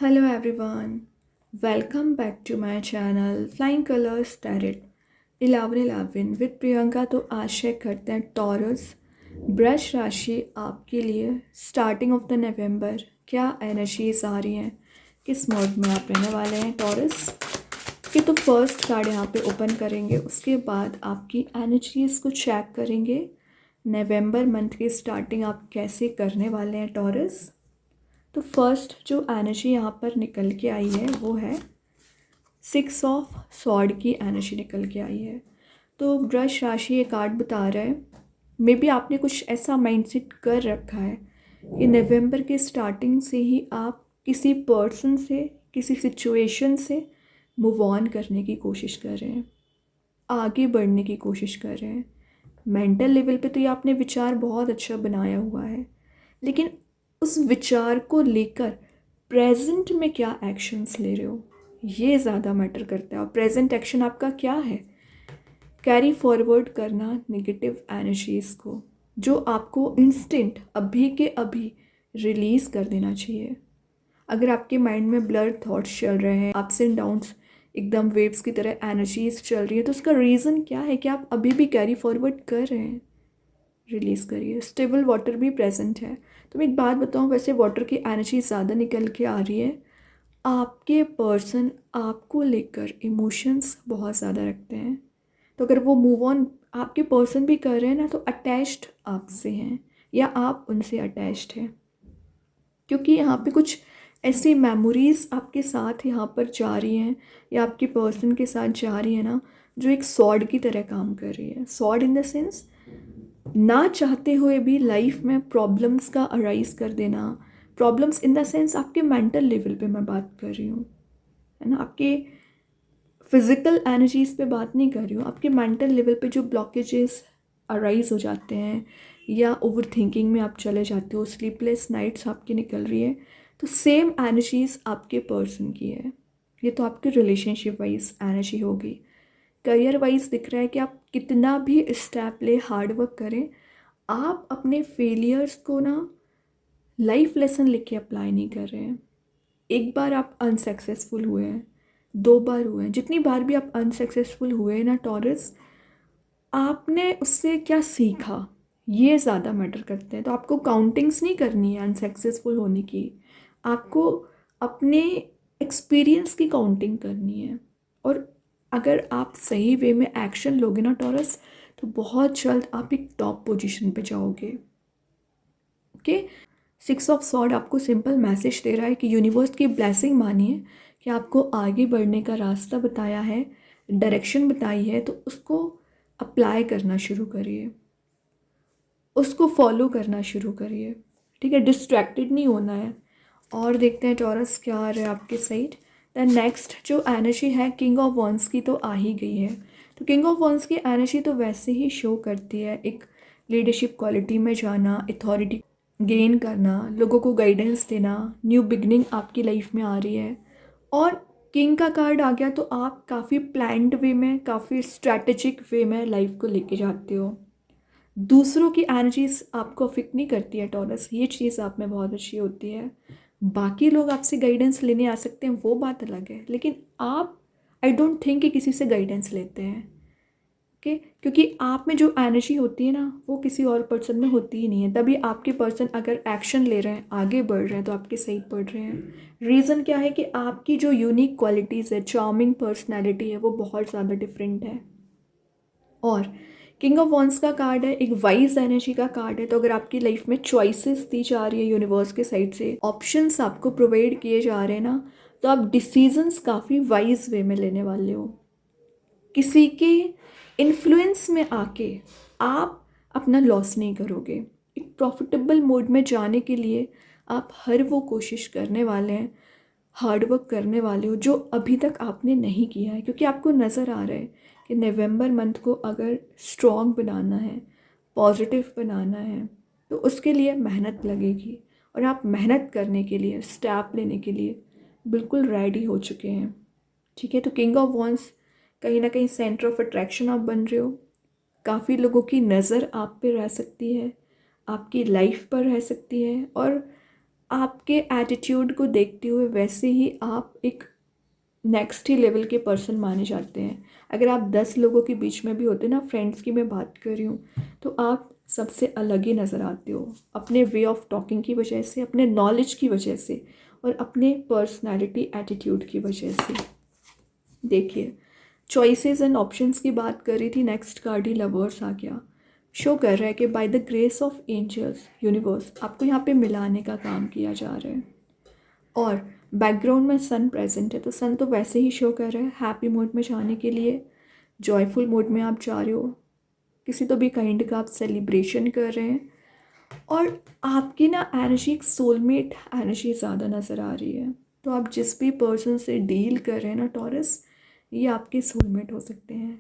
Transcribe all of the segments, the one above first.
Hello everyone, welcome back to my channel Flying Colors Tarot 1111 with Priyanka. तो आशा करते हैं taurus वृष राशि आपके लिए स्टार्टिंग ऑफ द नवंबर क्या एनर्जीज आ रही हैं, किस मोड में आप रहने वाले हैं टॉरस के। तो फर्स्ट कार्ड यहाँ पे ओपन करेंगे, उसके बाद आपकी एनर्जीज को चेक करेंगे। नवंबर मंथ की स्टार्टिंग आप कैसे करने वाले हैं टॉरस। तो फर्स्ट जो एनर्जी यहाँ पर निकल के आई है वो है 6 ऑफ सॉर्ड की एनर्जी निकल के आई है। तो वृष राशि ये कार्ड बता रहा है मे बी आपने कुछ ऐसा माइंडसेट कर रखा है कि नवंबर के स्टार्टिंग से ही आप किसी पर्सन से, किसी सिचुएशन से मूव ऑन करने की कोशिश कर रहे हैं, आगे बढ़ने की कोशिश कर रहे हैं। मेंटल लेवल पे तो ये आपने विचार बहुत अच्छा बनाया हुआ है, लेकिन उस विचार को लेकर प्रेजेंट में क्या एक्शंस ले रहे हो ये ज़्यादा मैटर करता है। और प्रेजेंट एक्शन आपका क्या है, कैरी फॉरवर्ड करना नेगेटिव एनर्जीज़ को, जो आपको इंस्टेंट अभी के अभी रिलीज़ कर देना चाहिए। अगर आपके माइंड में ब्लर थॉट्स चल रहे हैं, अप्स एंड डाउन्स एकदम वेव्स की तरह एनर्जीज चल रही है, तो उसका रीज़न क्या है कि आप अभी भी कैरी फॉरवर्ड कर रहे हैं। रिलीज़ करिए। स्टेबल वाटर भी प्रेजेंट है। तो मैं एक बात बताऊँ, वैसे वाटर की एनर्जी ज़्यादा निकल के आ रही है। आपके पर्सन आपको लेकर इमोशंस बहुत ज़्यादा रखते हैं, तो अगर वो मूव ऑन आपके पर्सन भी कर रहे हैं ना, तो अटैच्ड आपसे हैं या आप उनसे अटैच्ड हैं, क्योंकि यहाँ पे कुछ ऐसी मेमोरीज़ आपके साथ यहाँ पर जा रही हैं या आपके पर्सन के साथ जा रही है ना, जो एक सॉर्ड की तरह काम कर रही है। सॉर्ड इन द सेंस ना चाहते हुए भी लाइफ में प्रॉब्लम्स का अराइज कर देना। प्रॉब्लम्स इन द सेंस आपके मेंटल लेवल पे मैं बात कर रही हूँ, है ना, आपके फिज़िकल एनर्जीज़ पे बात नहीं कर रही हूँ। आपके मेंटल लेवल पे जो ब्लॉकेजेस अराइज हो जाते हैं या ओवर थिंकिंग में आप चले जाते हो, स्लीपलेस नाइट्स आपकी निकल रही है, तो सेम एनर्जीज़ आपके पर्सन की है। ये तो आपके रिलेशनशिप वाइज एनर्जी होगी। करियर वाइज दिख रहा है कि आप कितना भी स्टेप ले, हार्ड वर्क करें, आप अपने फेलियर्स को ना लाइफ लेसन लेके अप्लाई नहीं कर रहे हैं। एक बार आप अनसक्सेसफुल हुए हैं, 2 बार हुए हैं, जितनी बार भी आप अनसक्सेसफुल हुए हैं ना टॉरस, आपने उससे क्या सीखा ये ज़्यादा मैटर करते हैं। तो आपको काउंटिंग्स नहीं करनी है अनसक्सेसफुल होने की, आपको अपने एक्सपीरियंस की काउंटिंग करनी है। और अगर आप सही वे में एक्शन लोगे ना टॉरस, तो बहुत जल्द आप एक टॉप पोजीशन पे जाओगे। ओके, 6 ऑफ सॉर्ड आपको सिंपल मैसेज दे रहा है कि यूनिवर्स की ब्लेसिंग मानिए कि आपको आगे बढ़ने का रास्ता बताया है, डायरेक्शन बताई है, तो उसको अप्लाई करना शुरू करिए, उसको फॉलो करना शुरू करिए। ठीक है, डिस्ट्रैक्टेड नहीं होना है। और देखते हैं टॉरस क्या आ रहा है आपके साइड। दैन नेक्स्ट जो एनर्जी है किंग ऑफ वंस की तो आ ही गई है। तो किंग ऑफ वंस की एनर्जी तो वैसे ही शो करती है एक लीडरशिप क्वालिटी में जाना, अथॉरिटी गेन करना, लोगों को गाइडेंस देना, न्यू बिगनिंग आपकी लाइफ में आ रही है। और किंग का कार्ड आ गया तो आप काफ़ी प्लान्ड वे में, काफ़ी स्ट्रैटेजिक वे में लाइफ को लेके जाते हो। दूसरों की एनर्जीज आपको अफेक्ट नहीं करती है टॉरस, ये चीज़ आप में बहुत अच्छी होती है। बाकी लोग आपसे गाइडेंस लेने आ सकते हैं, वो बात अलग है, लेकिन आप आई डोंट थिंक कि किसी से गाइडेंस लेते हैं। ओके, क्योंकि आप में जो एनर्जी होती है ना, वो किसी और पर्सन में होती ही नहीं है। तभी आपके पर्सन अगर एक्शन ले रहे हैं, आगे बढ़ रहे हैं, तो आपके सही बढ़ रहे हैं। रीज़न क्या है कि आपकी जो यूनिक क्वालिटीज़ है, चार्मिंग पर्सनैलिटी है, वो बहुत ज़्यादा डिफरेंट है। और किंग ऑफ वॉन्स का कार्ड है, एक वाइज एनर्जी का कार्ड है। तो अगर आपकी लाइफ में चॉइसेस दी जा रही है यूनिवर्स के साइड से, ऑप्शंस आपको प्रोवाइड किए जा रहे हैं ना, तो आप डिसीजंस काफ़ी वाइज वे में लेने वाले हो। किसी के इन्फ्लुएंस में आके आप अपना लॉस नहीं करोगे। एक प्रॉफिटेबल मोड में जाने के लिए आप हर वो कोशिश करने वाले हैं, हार्ड वर्क करने वाले हो, जो अभी तक आपने नहीं किया है। क्योंकि आपको नज़र आ रहा है कि नवंबर मंथ को अगर स्ट्रॉन्ग बनाना है, पॉजिटिव बनाना है, तो उसके लिए मेहनत लगेगी। और आप मेहनत करने के लिए, स्टेप लेने के लिए बिल्कुल रेडी हो चुके हैं। ठीक है, तो किंग ऑफ वॉन्स कहीं ना कहीं सेंटर ऑफ अट्रैक्शन आप बन रहे हो। काफ़ी लोगों की नज़र आप पे रह सकती है, आपकी लाइफ पर रह सकती है, और आपके एटीट्यूड को देखते हुए वैसे ही आप एक नेक्स्ट ही लेवल के पर्सन माने जाते हैं। अगर आप 10 लोगों के बीच में भी होते ना, फ्रेंड्स की मैं बात कर रही हूँ, तो आप सबसे अलग ही नज़र आते हो अपने वे ऑफ टॉकिंग की वजह से, अपने नॉलेज की वजह से और अपने पर्सनालिटी एटीट्यूड की वजह से। देखिए, चॉइसेस एंड ऑप्शंस की बात कर रही थी, नेक्स्ट कार्ड ही लवर्स आ गया। शो कर रहा है कि by the grace of angels universe आपको यहाँ पे मिलाने का काम किया जा रहा है। और बैकग्राउंड में सन प्रेजेंट है, तो सन तो वैसे ही शो कर रहा है हैप्पी मोड में जाने के लिए, जॉयफुल मोड में आप जा रहे हो, किसी तो भी काइंड का आप सेलिब्रेशन कर रहे हैं। और आपकी ना एनर्जी एक सोलमेट एनर्जी ज़्यादा नज़र आ रही है। तो आप जिस भी पर्सन से डील कर रहे हैं ना टॉरस, ये आपके सोलमेट हो सकते हैं।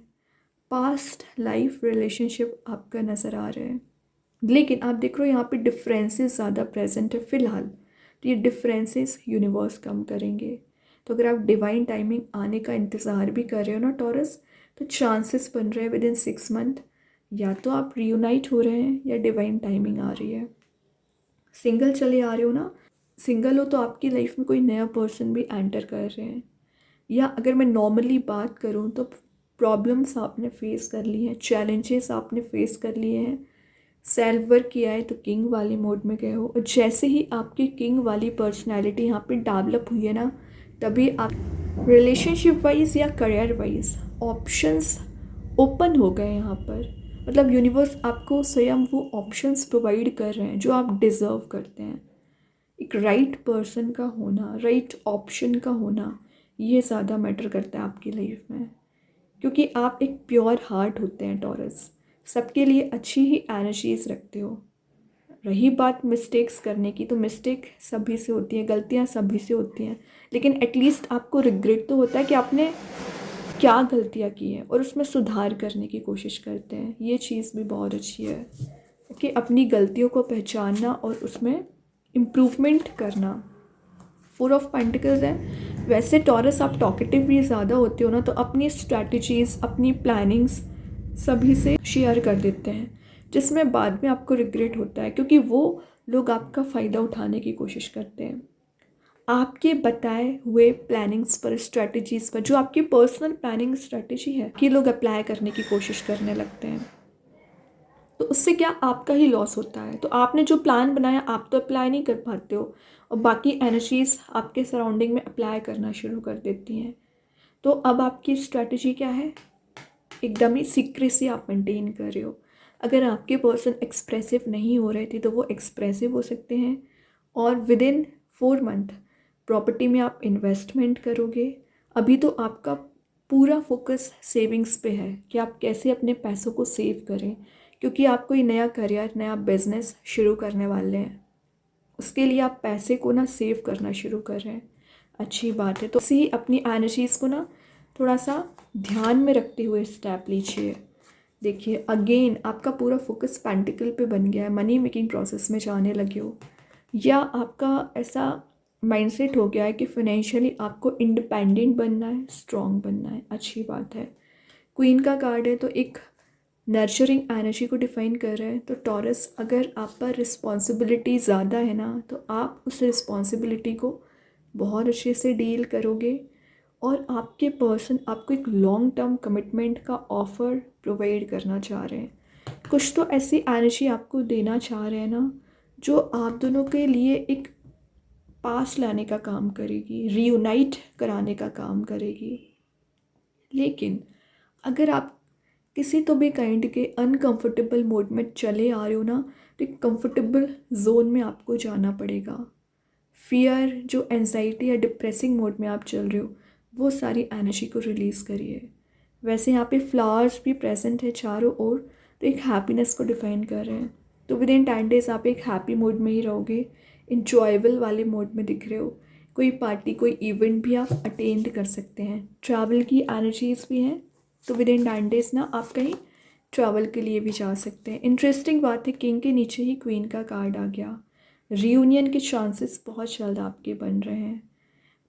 पास्ट लाइफ रिलेशनशिप आपका नज़र आ रहा है, लेकिन आप देख रहे हो यहाँ पे डिफरेंसेस ज़्यादा प्रेजेंट है फ़िलहाल। तो ये डिफरेंसेस यूनिवर्स कम करेंगे। तो अगर आप डिवाइन टाइमिंग आने का इंतज़ार भी कर रहे हो ना टॉरस, तो चांसेस बन रहे हैं विद इन 6 मंथ या तो आप रियूनाइट हो रहे हैं या डिवाइन टाइमिंग आ रही है। सिंगल चले आ रहे हो ना, सिंगल हो तो आपकी लाइफ में कोई नया पर्सन भी एंटर कर रहे हैं। या अगर मैं नॉर्मली बात करूँ तो प्रॉब्लम्स आपने फेस कर ली हैं, चैलेंजेस आपने फेस कर लिए हैं, सेल्फ वर्क किया है तो किंग वाले मोड में गए हो। और जैसे ही आपकी किंग वाली पर्सनैलिटी यहाँ पे डेवलप हुई है ना, तभी आप रिलेशनशिप वाइज या करियर वाइज ऑप्शंस ओपन हो गए यहाँ पर। मतलब यूनिवर्स आपको स्वयं वो ऑप्शंस प्रोवाइड कर रहे हैं जो आप डिज़र्व करते हैं। एक राइट पर्सन का होना, राइट ऑप्शन का होना, ये ज़्यादा मैटर करता है आपकी लाइफ में, क्योंकि आप एक प्योर हार्ट होते हैं टॉरस, सबके लिए अच्छी ही एनर्जीज रखते हो। रही बात मिस्टेक्स करने की, तो मिस्टेक सभी से होती है, गलतियाँ सभी से होती हैं, लेकिन एटलीस्ट आपको रिग्रेट तो होता है कि आपने क्या गलतियाँ की हैं और उसमें सुधार करने की कोशिश करते हैं। ये चीज़ भी बहुत अच्छी है कि अपनी गलतियों को पहचानना और उसमें इम्प्रूवमेंट करना। 4 ऑफ पेंटिकल्स है। वैसे टॉरस आप टॉकेटिव भी ज़्यादा होते हो ना, तो अपनी स्ट्रैटेजीज़, अपनी प्लानिंग्स सभी से शेयर कर देते हैं, जिसमें बाद में आपको रिग्रेट होता है, क्योंकि वो लोग आपका फ़ायदा उठाने की कोशिश करते हैं। आपके बताए हुए प्लानिंग्स पर, स्ट्रैटेजीज़ पर, जो आपकी पर्सनल प्लानिंग स्ट्रैटेजी है, कि लोग अप्लाई करने की कोशिश करने लगते हैं। तो उससे क्या आपका ही लॉस होता है। तो आपने जो प्लान बनाया आप तो अप्लाई नहीं कर पाते हो, और बाकी एनर्जीज आपके सराउंडिंग में अप्लाई करना शुरू कर देती हैं। तो अब आपकी स्ट्रैटेजी क्या है? एकदम ही सीक्रेसी आप मेंटेन कर रहे हो। अगर आपके पर्सन एक्सप्रेसिव नहीं हो रहे थे तो वो एक्सप्रेसिव हो सकते हैं, और विद इन 4 मंथ प्रॉपर्टी में आप इन्वेस्टमेंट करोगे। अभी तो आपका पूरा फोकस सेविंग्स पे है कि आप कैसे अपने पैसों को सेव करें, क्योंकि आप कोई नया करियर, नया बिजनेस शुरू करने वाले हैं। उसके लिए आप पैसे को ना सेव करना शुरू कर रहे हैं। अच्छी बात है। तो इसी अपनी एनर्जीज़ को ना थोड़ा सा ध्यान में रखते हुए स्टेप लीजिए। देखिए, अगेन आपका पूरा फोकस पेंटिकल पे बन गया है, मनी मेकिंग प्रोसेस में जाने लगे हो, या आपका ऐसा माइंडसेट हो गया है कि फाइनेंशियली आपको इंडिपेंडेंट बनना है, स्ट्रॉन्ग बनना है। अच्छी बात है। क्वीन का कार्ड है, तो एक नर्चरिंग एनर्जी को डिफाइन कर रहा है। तो टॉरस, अगर आप पर रिस्पॉन्सिबिलिटी ज़्यादा है ना, तो आप उस रिस्पॉन्सिबिलिटी को बहुत अच्छे से डील करोगे, और आपके पर्सन आपको एक लॉन्ग टर्म कमिटमेंट का ऑफ़र प्रोवाइड करना चाह रहे हैं। कुछ तो ऐसी एनर्जी आपको देना चाह रहे हैं ना, जो आप दोनों के लिए एक पास लाने का काम करेगी, रीयूनाइट कराने का काम करेगी। लेकिन अगर आप किसी तो भी काइंड के अनकंफर्टेबल मोड में चले आ रहे हो ना, तो एक कंफर्टेबल जोन में आपको जाना पड़ेगा। फियर, जो एंजाइटी या डिप्रेसिंग मोड में आप चल रहे हो, वो सारी एनर्जी को रिलीज़ करिए। वैसे यहाँ पे फ्लावर्स भी प्रेजेंट है चारों ओर, तो एक हैप्पीनेस को डिफाइन कर रहे हैं। तो विद इन 10 डेज आप एक हैप्पी मोड में ही रहोगे, इंजॉयबल वाले मोड में दिख रहे हो। कोई पार्टी, कोई इवेंट भी आप अटेंड कर सकते हैं। ट्रैवल की एनर्जीज भी हैं, तो विद इन 10 डेज ना आप कहीं ट्रैवल के लिए भी जा सकते हैं। इंटरेस्टिंग बात है, किंग के नीचे ही क्वीन का कार्ड आ गया। रियूनियन के चांसेस बहुत जल्द आपके बन रहे हैं।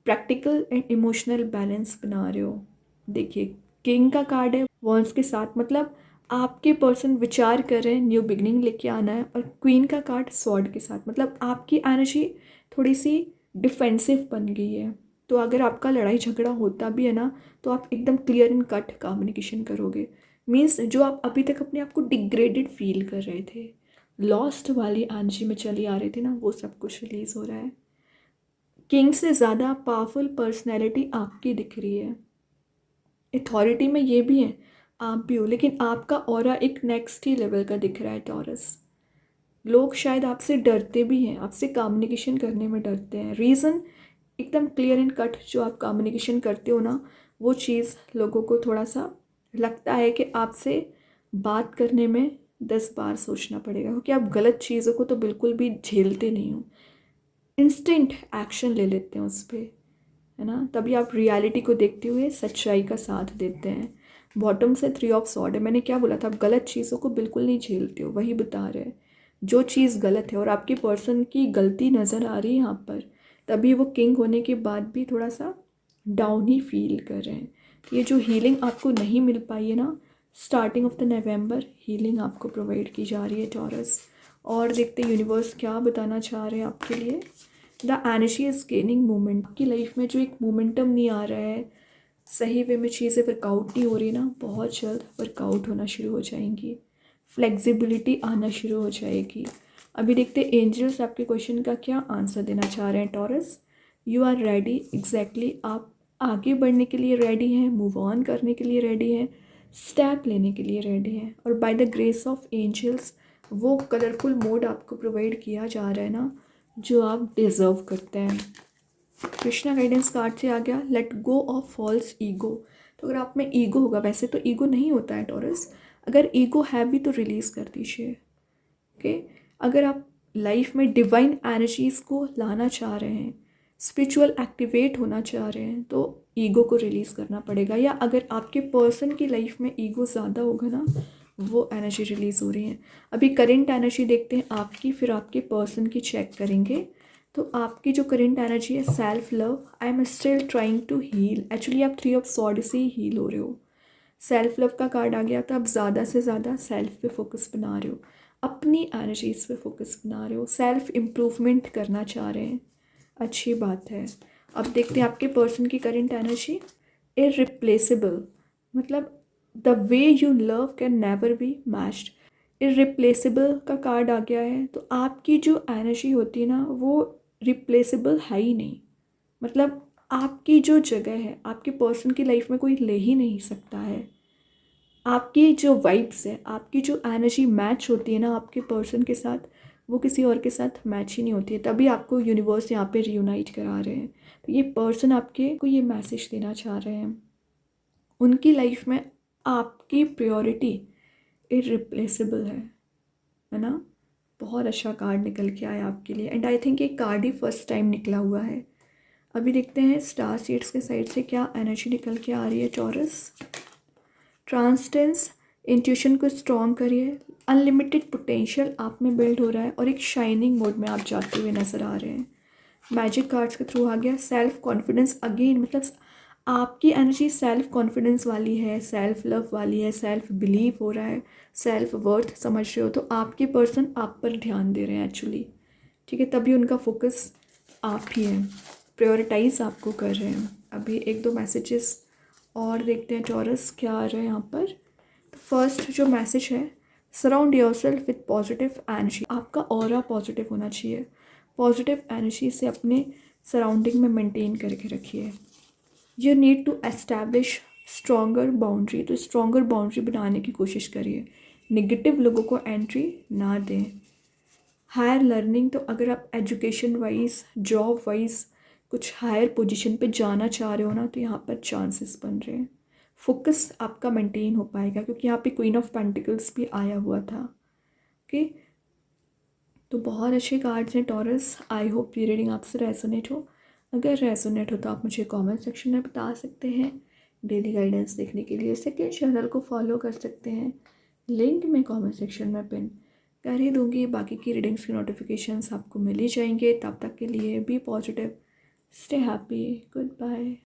प्रैक्टिकल एंड इमोशनल बैलेंस बना रहे हो। देखिए, किंग का कार्ड है वॉन्स के साथ, मतलब आपके पर्सन विचार कर रहे हैं न्यू बिगनिंग लेके आना है, और क्वीन का कार्ड स्वॉर्ड के साथ, मतलब आपकी एनर्जी थोड़ी सी डिफेंसिव बन गई है। तो अगर आपका लड़ाई झगड़ा होता भी है ना, तो आप एकदम क्लियर एंड कट कम्युनिकेशन करोगे। मीन्स जो आप अभी तक अपने आप को डिग्रेडेड फील कर रहे थे, लॉस्ट वाली एनर्जी में चली आ रही थी ना, वो सब कुछ रिलीज़ हो रहा है। किंग से ज़्यादा पावरफुल पर्सनैलिटी आपकी दिख रही है। अथॉरिटी में ये भी है, आप भी हो, लेकिन आपका ऑरा एक नेक्स्ट ही लेवल का दिख रहा है टॉरस। लोग शायद आपसे डरते भी हैं, आपसे कम्युनिकेशन करने में डरते हैं। रीज़न एकदम क्लियर एंड कट, जो आप कम्युनिकेशन करते हो ना, वो चीज़ लोगों को थोड़ा सा लगता है कि आपसे बात करने में 10 बार सोचना पड़ेगा, क्योंकि आप गलत चीज़ों को तो बिल्कुल भी झेलते नहीं हो, इंस्टेंट एक्शन ले लेते हैं उस पर, है ना। तभी आप रियलिटी को देखते हुए सच्चाई का साथ देते हैं। बॉटम से 3 ऑफ सॉर्ड है। मैंने क्या बोला था, आप गलत चीज़ों को बिल्कुल नहीं झेलते हो, वही बता रहे हैं। जो चीज़ गलत है और आपकी पर्सन की गलती नज़र आ रही है यहाँ पर, तभी वो किंग होने के बाद भी थोड़ा सा डाउन ही फील कर रहे हैं। ये जो हीलिंग आपको नहीं मिल पाई है ना, starting of the November, healing आपको प्रोवाइड की जा रही है टॉरस। और देखते यूनिवर्स क्या बताना चाह रहे हैं आपके लिए। The energy is gaining moment. आपकी लाइफ में जो एक मोमेंटम नहीं आ रहा है, सही वे में चीज़ें वर्कआउट नहीं हो रही ना, बहुत जल्द वर्कआउट होना शुरू हो जाएंगी। फ्लेक्सिबिलिटी आना शुरू हो जाएगी। अभी देखते एंजल्स आपके क्वेश्चन का क्या आंसर देना चाह रहे हैं Taurus. You are ready, exactly आप आगे बढ़ने के लिए रेडी हैं, मूव ऑन करने के लिए रेडी हैं, स्टेप लेने के लिए रेडी हैं। और by the grace of angels वो कलरफुल मोड आपको प्रोवाइड किया जा रहा है ना, जो आप डिज़र्व करते हैं। कृष्णा गाइडेंस कार्ड से आ गया let go of false ego. तो अगर आप में ईगो होगा, वैसे तो ईगो नहीं होता है टॉरस, अगर ईगो है भी तो रिलीज़ कर दीजिए। ओके, अगर आप लाइफ में डिवाइन एनर्जीज़ को लाना चाह रहे हैं, स्पिरिचुअल एक्टिवेट होना चाह रहे हैं, तो ईगो को रिलीज़ करना पड़ेगा। या अगर आपके पर्सन की लाइफ में ईगो ज़्यादा होगा ना, वो एनर्जी रिलीज़ हो रही है। अभी करेंट एनर्जी देखते हैं आपकी, फिर आपके पर्सन की चेक करेंगे। तो आपकी जो करेंट एनर्जी है, self love, I am still trying to heal. Actually आप 3 ऑफ सॉर्ड से ही हील हो रहे हो। सेल्फ लव का कार्ड आ गया, तो आप ज़्यादा से ज़्यादा सेल्फ पे फोकस बना रहे हो, अपनी एनर्जीज पे फोकस बना रहे हो, सेल्फ इम्प्रूवमेंट करना चाह रहे हैं। अच्छी बात है। अब देखते हैं आपके पर्सन की करेंट एनर्जी। इररिप्लेसेबल, मतलब the way you love can never be matched. Irreplaceable का कार्ड आ गया है, तो आपकी जो एनर्जी होती है ना, वो रिप्लेसेबल है ही नहीं। मतलब आपकी जो जगह है, आपके पर्सन की लाइफ में कोई ले ही नहीं सकता है। आपकी जो वाइब्स है, आपकी जो एनर्जी मैच होती है ना आपके पर्सन के साथ, वो किसी और के साथ मैच ही नहीं होती है। तभी आपको यूनिवर्स यहाँ पे रियूनाइट करा रहे हैं। तो ये पर्सन आपके को ये मैसेज देना चाह रहे हैं, उनकी लाइफ में आपकी प्रायोरिटी इररिप्लेसेबल है ना। बहुत अच्छा कार्ड निकल के आया आपके लिए, एंड आई थिंक ये कार्ड ही फर्स्ट टाइम निकला हुआ है। अभी देखते हैं स्टार सीड्स के साइड से क्या एनर्जी निकल के आ रही है टॉरस। ट्रांसटेंस, इंट्यूशन को स्ट्रॉन्ग करिए, अनलिमिटेड पोटेंशियल आप में बिल्ड हो रहा है, और एक शाइनिंग मोड में आप जाते हुए नज़र आ रहे हैं। मैजिक कार्ड्स के थ्रू आ गया सेल्फ कॉन्फिडेंस अगेन, मतलब आपकी एनर्जी सेल्फ कॉन्फिडेंस वाली है, सेल्फ लव वाली है, सेल्फ बिलीव हो रहा है, सेल्फ वर्थ समझ रहे हो। तो आपके पर्सन आप पर ध्यान दे रहे हैं एक्चुअली, ठीक है, तभी उनका फोकस आप ही हैं, प्रायोरिटाइज आपको कर रहे हैं। अभी 1-2 मैसेजेस और देखते हैं टॉरस क्या आ रहा है यहाँ पर। तो फर्स्ट जो मैसेज है, surround yourself with positive energy. आपका ऑरा पॉजिटिव होना चाहिए, पॉजिटिव एनर्जी से अपने सराउंडिंग में मेंटेन करके रखिए। You need to establish stronger boundary, तो स्ट्रॉन्गर बाउंड्री बनाने की कोशिश करिए, नेगेटिव लोगों को एंट्री ना दें। हायर लर्निंग, तो अगर आप एजुकेशन वाइज, जॉब वाइज कुछ हायर पोजीशन पे जाना चाह रहे हो ना, तो यहाँ पर चांसेस बन रहे हैं। फोकस आपका मेंटेन हो पाएगा, क्योंकि यहाँ पे क्वीन ऑफ पेंटिकल्स भी आया हुआ था। ओके, तो बहुत अच्छे कार्ड्स हैं टॉरस। आई होप ये रीडिंग आपसे रेजोनेट हो। अगर रेजोनेट हो तो आप मुझे कमेंट सेक्शन में बता सकते हैं। डेली गाइडेंस देखने के लिए सेकंड चैनल को फॉलो कर सकते हैं, लिंक मैं कमेंट सेक्शन में पिन कर ही दूँगी। बाकी की रीडिंग्स की नोटिफिकेशंस आपको मिल ही जाएंगे। तब तक के लिए be positive, stay happy, good bye.